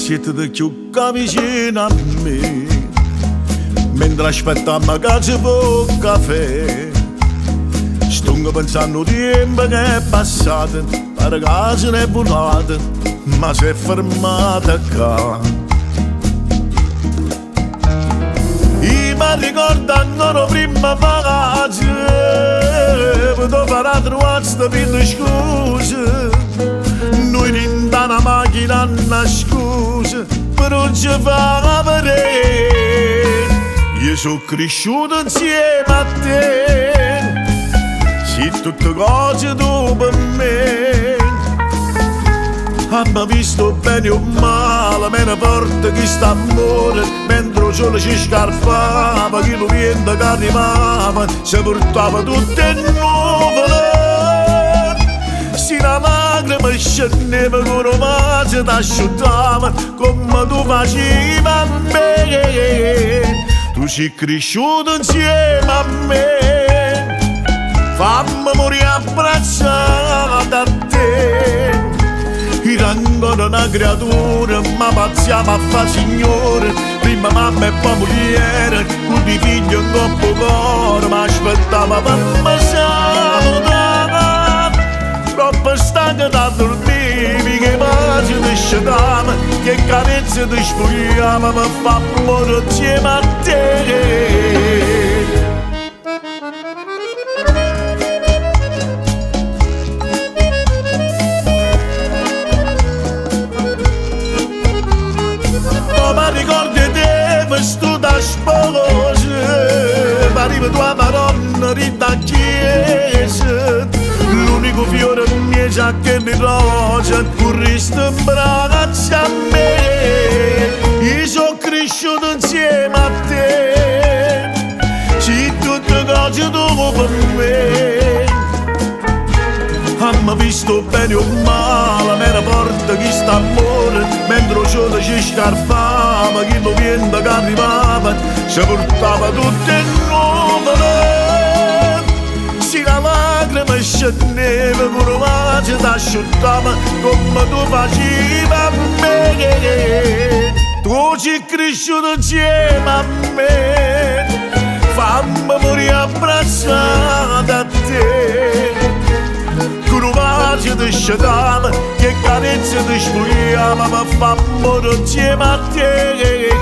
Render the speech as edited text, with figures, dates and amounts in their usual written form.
siete più vicino a me, mentre aspettiamo che ci può caffè. Sto pensando tempo che è passato, per caso ne è volato, ma si è fermata qua. Io mi ricordo ancora prima vacanza, potevo fare trovare sta pille scusa. Noi in una macchina hanno scusa, però non ci fa vedere. Io sono cresciuto insieme a te, se tutte cose tu per me. Abbiamo visto bene o male, meno forte che sta amore, mentre il sole ci scarpava, che lo vento che arrivava, si portava tutte nuvole. Se la lacrima scendeva con un vaso t'asciuttava, come tu facevi a me. Tu sei cresciuto insieme a me, fammi morire abbracciata a te. Era ancora una creatura, ma pazziava a fa signore, prima mamma e poi moglie, con i figli in coppo cuore, ma aspettava per me salutare. Troppo stanca da dormire, che pace ti scetava, che carezze ti spogliava, per far morire insieme a te. Ricordi te vestuta sposa, pariva tua madonna rita chiesa, l'unico fiore mio giacca di rosa, un resto in braccio a me. Io sono cresciuto insieme a te, se tutte cose tu per me. Abbiamo visto bene o male, ma era forte che sta amore, mentre il sole ci scarpava, che lo vento che arrivava, si portava tutte nuvole. Se la lacrima scendeva con un vaso t'asciuttava, come tu facevi a me. Tu sei cresciuto insieme a me, fammi morire abbracciata a te. Con un vaso ti scetava, che carezze ti spogliava, ma fa morire insieme a te.